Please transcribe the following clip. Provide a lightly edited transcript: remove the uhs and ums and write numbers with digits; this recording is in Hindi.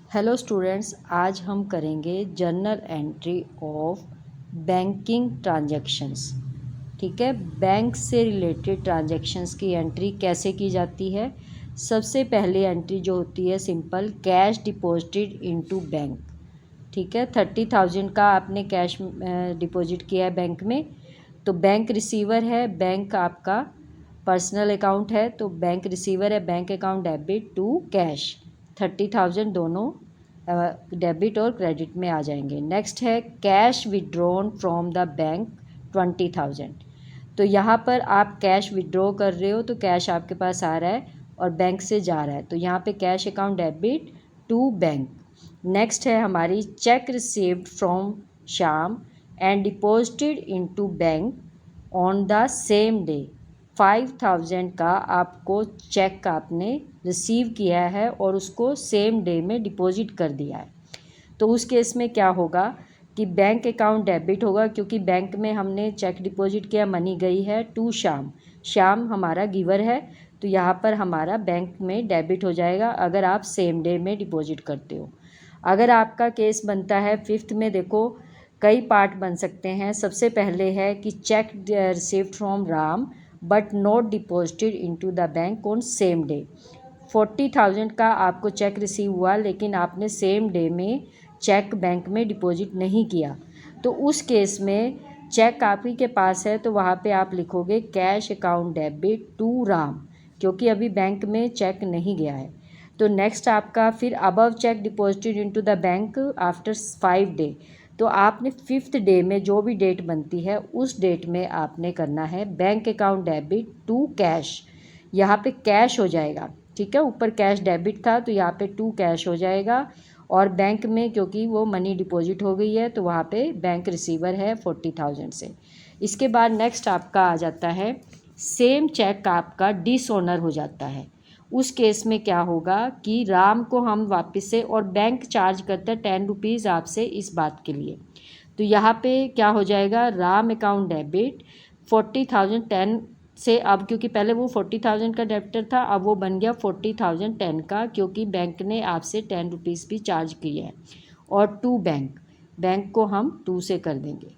हेलो स्टूडेंट्स, आज हम करेंगे journal entry of banking transactions. ठीक है, बैंक से रिलेटेड ट्रांजैक्शंस की एंट्री कैसे की जाती है। सबसे पहली एंट्री जो होती है simple, cash deposited into bank. ठीक है, 30,000 का आपने कैश डिपॉजिट किया है बैंक में, तो बैंक रिसीवर है, बैंक आपका पर्सनल अकाउंट है, तो बैंक रिसीवर है, bank account debit to cash. 30,000 दोनों डेबिट और क्रेडिट में आ जाएंगे। नेक्स्ट है cash withdrawn from the bank 20,000। तो यहाँ पर आप कैश विड्रॉ कर रहे हो तो कैश आपके पास आ रहा है और बैंक से जा रहा है, तो यहाँ पे cash account debit to bank. Next है हमारी cheque received from Shyam and deposited into bank on the same day. 5,000 का आपको चेक आपने रिसीव किया है और उसको सेम डे में डिपॉजिट कर दिया है, तो उस केस में क्या होगा कि बैंक अकाउंट डेबिट होगा, क्योंकि बैंक में हमने चेक डिपॉजिट किया, मनी गई है टू श्याम। श्याम हमारा गिवर है, तो यहाँ पर हमारा बैंक में डेबिट हो जाएगा अगर आप सेम डे में डिपॉजिट करते हो। अगर आपका केस बनता है फिफ्थ में, देखो कई पार्ट बन सकते हैं। सबसे पहले है कि check received from Ram but not deposited into the bank on same day. 40,000 का आपको चेक रिसीव हुआ लेकिन आपने सेम डे में चेक बैंक में डिपॉजिट नहीं किया, तो उस केस में चेक आप ही के पास है, तो वहाँ पे आप लिखोगे cash account debit to Ram, क्योंकि अभी बैंक में चेक नहीं गया है। तो नेक्स्ट आपका फिर above check deposited into the bank after 5 day, तो आपने 5th डे में जो भी डेट बनती है उस डेट में आपने करना है bank account debit to cash. यहाँ पे कैश हो जाएगा, ठीक है, ऊपर कैश डेबिट था तो यहाँ पे टू कैश हो जाएगा, और बैंक में क्योंकि वो मनी डिपॉजिट हो गई है तो वहाँ पे बैंक रिसीवर है 40,000 से। इसके बाद नेक्स्ट आपका आ जाता है सेम चेक आपका डिसऑनर हो जाता है। उस केस में क्या होगा कि राम को हम वापस से, और बैंक चार्ज करता है 10 रुपीज़ आपसे इस बात के लिए, तो यहाँ पे क्या हो जाएगा राम अकाउंट डेबिट 40,010 से, अब क्योंकि पहले वो 40,000 का डेबिटर था, अब वो बन गया 40,010 का, क्योंकि बैंक ने आपसे 10 रुपीज़ भी चार्ज किए हैं। और टू बैंक, बैंक को हम 2 से कर देंगे।